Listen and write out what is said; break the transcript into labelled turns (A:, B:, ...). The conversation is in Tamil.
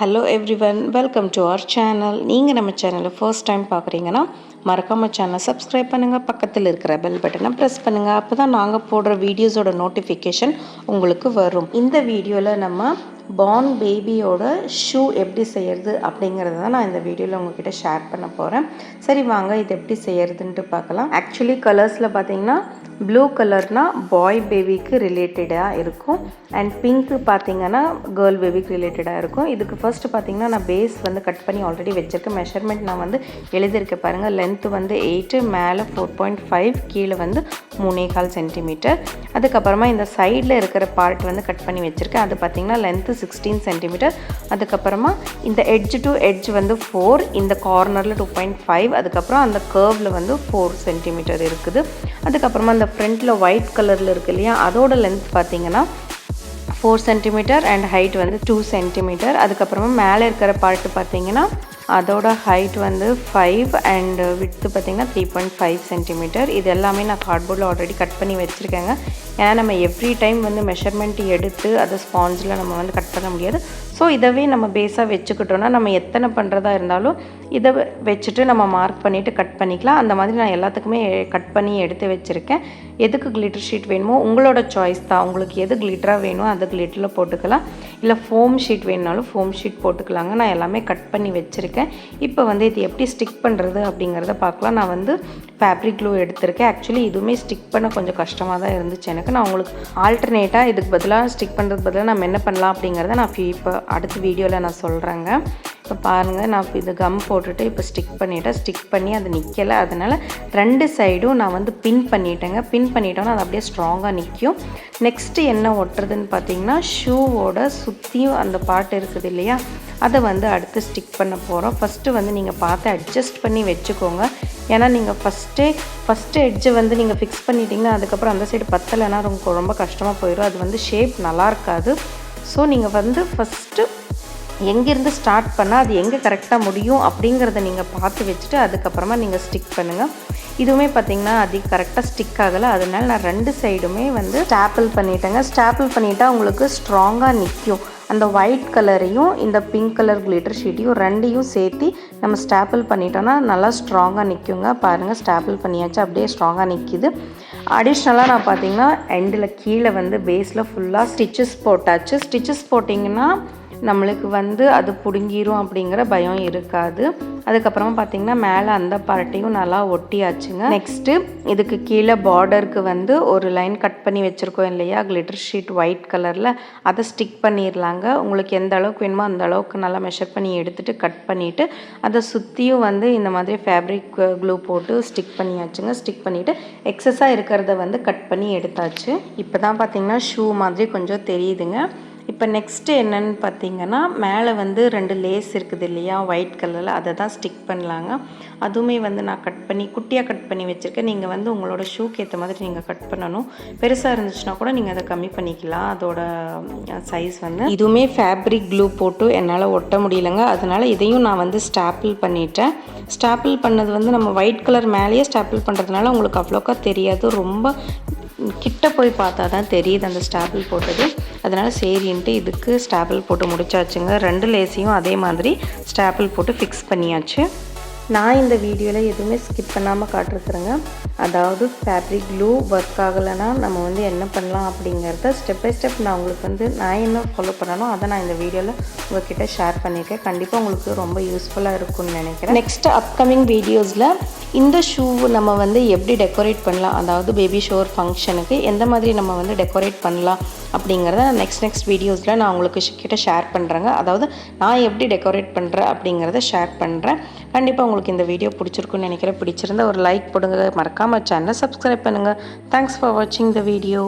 A: Hello everyone, welcome to our channel. நீங்கள் நம்ம சேனலை ஃபர்ஸ்ட் டைம் பார்க்குறீங்கன்னா மறக்காம சேனலை சப்ஸ்கிரைப் பண்ணுங்கள், பக்கத்தில் இருக்கிற பெல் பட்டனை ப்ரெஸ் பண்ணுங்கள். அப்போ தான் நாங்கள் போடுற வீடியோஸோட நோட்டிஃபிகேஷன் உங்களுக்கு வரும். இந்த வீடியோவில் நம்ம பார்ன் பேபியோட ஷூ எப்படி செய்கிறது அப்படிங்கிறத தான் நான் இந்த வீடியோவில் உங்ககிட்ட ஷேர் பண்ண போகிறேன். சரி வாங்க இது எப்படி செய்கிறதுன்ட்டு பார்க்கலாம். ஆக்சுவலி கலர்ஸில் பார்த்தீங்கன்னா ப்ளூ கலர்னால் பாய் பேபிக்கு ரிலேட்டடாக இருக்கும் அண்ட் பிங்க்கு பார்த்தீங்கன்னா கேர்ள் பேபிக்கு ரிலேட்டடாக இருக்கும். இதுக்கு ஃபர்ஸ்ட்டு பார்த்தீங்கன்னா நான் பேஸ் வந்து கட் பண்ணி ஆல்ரெடி வச்சுருக்கேன். மெஷர்மெண்ட் நான் வந்து எழுதியிருக்கேன் பாருங்கள். லென்த்து வந்து 8, மேலே 4.5, கீழே வந்து 3.25 சென்டிமீட்டர். அதுக்கப்புறமா இந்த சைடில் இருக்கிற பார்ட் வந்து கட் பண்ணி வச்சுருக்கேன். அது பார்த்திங்கன்னா லென்த்து 16 சென்டிமீட்டர். அதுக்கப்புறமா இந்த எட்ஜ் டு எட்ஜ் வந்து 4, இந்த கார்னரில் 2.5, அதுக்கப்புறம் அந்த கர்வில் வந்து 4 சென்டிமீட்டர் இருக்குது. அதுக்கப்புறமா அந்த ஃப்ரண்ட்டில் ஒயிட் கலரில் இருக்குது இல்லையா, அதோட லென்த் பார்த்திங்கன்னா 4 சென்டிமீட்டர் அண்ட் ஹைட் வந்து 2 சென்டிமீட்டர். அதுக்கப்புறமா மேலே இருக்கிற பார்ட்டு பார்த்திங்கன்னா அதோட ஹைட் வந்து 5 அண்ட் விட்த்து பார்த்திங்கன்னா 3.5 சென்டிமீட்டர். இது எல்லாமே நான் கார்ட்போர்டில் ஆல்ரெடி கட் பண்ணி வச்சுருக்கேங்க. ஏன்னா நம்ம எவ்ரி டைம் வந்து மெஷர்மெண்ட் எடுத்து அதை ஸ்பாஞ்சில் நம்ம வந்து கட் பண்ண முடியாது. ஸோ இதவே நம்ம பேஸாக வச்சுக்கிட்டோன்னா நம்ம எத்தனை பண்ணுறதா இருந்தாலும் இதை வச்சுட்டு நம்ம மார்க் பண்ணிவிட்டு கட் பண்ணிக்கலாம். அந்த மாதிரி நான் எல்லாத்துக்குமே கட் பண்ணி எடுத்து வச்சுருக்கேன். எதுக்கு கிளிட்டர் ஷீட் வேணுமோ உங்களோட சாய்ஸ் தான். உங்களுக்கு எது கிளிட்டராக வேணுமோ அந்த கிளிட்டரில் போட்டுக்கலாம், இல்லை ஃபோம் ஷீட் வேணுனாலும் ஃபோம் ஷீட் போட்டுக்கலாங்க. நான் எல்லாமே கட் பண்ணி வச்சுருக்கேன். இப்போ வந்து இது எப்படி ஸ்டிக் பண்ணுறது அப்படிங்கிறத பார்க்கலாம். நான் வந்து ஃபேப்ரிக் க்ளூ எடுத்திருக்கேன். ஆக்சுவலி இதுவுமே ஸ்டிக் பண்ண கொஞ்சம் கஷ்டமாக தான் இருந்துச்சு எனக்கு. நான் உங்களுக்கு ஆல்டர்னேட்டாக இதுக்கு பதிலாக ஸ்டிக் பண்ணுறதுக்கு பதிலாக நம்ம என்ன பண்ணலாம் அப்படிங்கிறத நான் இப்போ அடுத்த வீடியோவில் நான் சொல்கிறேங்க. இப்போ பாருங்கள், நான் இது கம் போட்டுட்டு இப்போ ஸ்டிக் பண்ணிவிட்டேன். ஸ்டிக் பண்ணி அது நிற்கலை, அதனால் 2 சைடும் நான் வந்து பின் பண்ணிட்டேங்க. பின் பண்ணிட்டோன்னா அது அப்படியே ஸ்ட்ராங்காக நிற்கும். நெக்ஸ்ட்டு என்ன ஒட்டுறதுன்னு பார்த்தீங்கன்னா ஷூவோட சுற்றியும் அந்த பார்ட் இருக்குது இல்லையா, அதை வந்து அடுத்து ஸ்டிக் பண்ண போகிறோம். ஃபஸ்ட்டு வந்து நீங்கள் பார்த்து அட்ஜஸ்ட் பண்ணி வச்சுக்கோங்க. ஏன்னா நீங்கள் ஃபஸ்ட்டு எட்ஜை வந்து நீங்கள் ஃபிக்ஸ் பண்ணிட்டீங்கன்னா அதுக்கப்புறம் அந்த சைடு பத்தலைன்னா ரொம்ப கஷ்டமாக போயிடும். அது வந்து ஷேப் நல்லா இருக்காது. ஸோ நீங்கள் வந்து ஃபஸ்ட்டு எங்கேருந்து ஸ்டார்ட் பண்ணால் அது எங்கே கரெக்டாக முடியும் அப்படிங்கிறத நீங்கள் பார்த்து வச்சுட்டு அதுக்கப்புறமா நீங்கள் ஸ்டிக் பண்ணுங்கள். இதுவுமே பார்த்திங்கன்னா அது கரெக்டாக ஸ்டிக் ஆகலை, அதனால நான் 2 சைடுமே வந்து ஸ்டாப்பிள் பண்ணிட்டேங்க. ஸ்டாப்பிள் பண்ணிட்டா உங்களுக்கு ஸ்ட்ராங்காக நிற்கும். அந்த ஒயிட் கலரையும் இந்த பிங்க் கலர் கிளிட்டர் ஷீட்டையும் 2யும் சேர்த்து நம்ம ஸ்டாப்பிள் பண்ணிட்டோன்னா நல்லா ஸ்ட்ராங்காக நிற்குங்க. பாருங்கள், ஸ்டாப்பிள் பண்ணியாச்சு, அப்படியே ஸ்ட்ராங்காக நிற்கிது. அடிஷ்னலாக நான் பார்த்திங்கன்னா எண்டில் கீழே வந்து பேஸில் ஃபுல்லாக ஸ்டிச்சஸ் போட்டாச்சு. ஸ்டிச்சஸ் போட்டிங்கன்னா நம்மளுக்கு வந்து அது பிடுங்கிரும் அப்படிங்கிற பயம் இருக்காது. அதுக்கப்புறமா பார்த்திங்கன்னா மேலே அந்த பார்ட்டையும் நல்லா ஒட்டியாச்சுங்க. நெக்ஸ்ட்டு இதுக்கு கீழே பார்டருக்கு வந்து ஒரு லைன் கட் பண்ணி வச்சுருக்கோம் இல்லையா கிளிட்டர் ஷீட் ஒயிட் கலரில், அதை ஸ்டிக் பண்ணிடலாங்க. உங்களுக்கு எந்த அளவுக்கு வேணுமோ அந்த அளவுக்கு நல்லா மெஷர் பண்ணி எடுத்துகிட்டு கட் பண்ணிவிட்டு அதை சுற்றியும் வந்து இந்த மாதிரி ஃபேப்ரிக் க்ளூ போட்டு ஸ்டிக் பண்ணியாச்சுங்க. ஸ்டிக் பண்ணிவிட்டு எக்ஸஸாக இருக்கிறத வந்து கட் பண்ணி எடுத்தாச்சு. இப்போ தான் பார்த்திங்கன்னா ஷூ மாதிரி கொஞ்சம் தெரியுதுங்க. இப்போ நெக்ஸ்ட்டு என்னென்னு பார்த்தீங்கன்னா மேலே வந்து 2 லேஸ் இருக்குது இல்லையா ஒயிட் கலரில், அதை தான் ஸ்டிக் பண்ணலாங்க. அதுவுமே வந்து நான் கட் பண்ணி குட்டியாக கட் பண்ணி வச்சுருக்கேன். நீங்கள் வந்து உங்களோட ஷூக்கு ஏற்ற மாதிரி நீங்கள் கட் பண்ணணும். பெருசாக இருந்துச்சுன்னா கூட நீங்கள் அதை கம்மி பண்ணிக்கலாம் அதோட சைஸ் வந்து. இதுவுமே ஃபேப்ரிக் க்ளூ போட்டு என்னால் ஒட்ட முடியலைங்க, அதனால் இதையும் நான் வந்து ஸ்டாப்பிள் பண்ணிட்டேன். ஸ்டாப்பிள் பண்ணது வந்து நம்ம ஒயிட் கலர் மேலேயே ஸ்டாப்பிள் பண்ணுறதுனால உங்களுக்கு அவ்வளோக்கா தெரியாது. ரொம்ப கிட்ட போய் பார்த்தா தான் தெரியுது அந்த ஸ்டாப்பிள் போட்டது. அதனால் சரின்ட்டு இதுக்கு ஸ்டாப்பிள் போட்டு முடிச்சாச்சுங்க. 2 லேஸையும் அதே மாதிரி ஸ்டாப்பிள் போட்டு ஃபிக்ஸ் பண்ணியாச்சு. நான் இந்த வீடியோவில் எதுவுமே ஸ்கிப் பண்ணாமல் காட்டிருக்குறேங்க. அதாவது ஃபேப்ரிக் க்ளூ ஒர்க் ஆகலைன்னா நம்ம வந்து என்ன பண்ணலாம் அப்படிங்கிறத ஸ்டெப் பை ஸ்டெப் நான் உங்களுக்கு வந்து நான் என்ன ஃபாலோ பண்ணணும் அதை நான் இந்த வீடியோவில் உங்கள்கிட்ட ஷேர் பண்ணியிருக்கேன். கண்டிப்பாக உங்களுக்கு ரொம்ப யூஸ்ஃபுல்லாக இருக்கும்னு நினைக்கிறேன். நெக்ஸ்ட் அப்கமிங் வீடியோஸில் இந்த ஷூ நம்ம வந்து எப்படி டெக்கரேட் பண்ணலாம், அதாவது பேபி ஷோர் ஃபங்க்ஷனுக்கு எந்த மாதிரி நம்ம வந்து டெக்கரேட் பண்ணலாம் அப்படிங்கிறத நெக்ஸ்ட் வீடியோஸில் நான் உங்களுக்கு கிட்ட ஷேர் பண்ணுறேங்க. அதாவது நான் எப்படி டெக்கரேட் பண்ணுறேன் அப்படிங்கிறத ஷேர் பண்ணுறேன். கண்டிப்பாக உங்களுக்கு இந்த வீடியோ பிடிச்சிருக்குன்னு நினைக்கிறேன். பிடிச்சிருந்தா ஒரு லைக் போடுங்க, மறக்காமல் சேனலை சப்ஸ்கிரைப் பண்ணுங்கள். தேங்க்ஸ் ஃபார் வாட்சிங் த வீடியோ.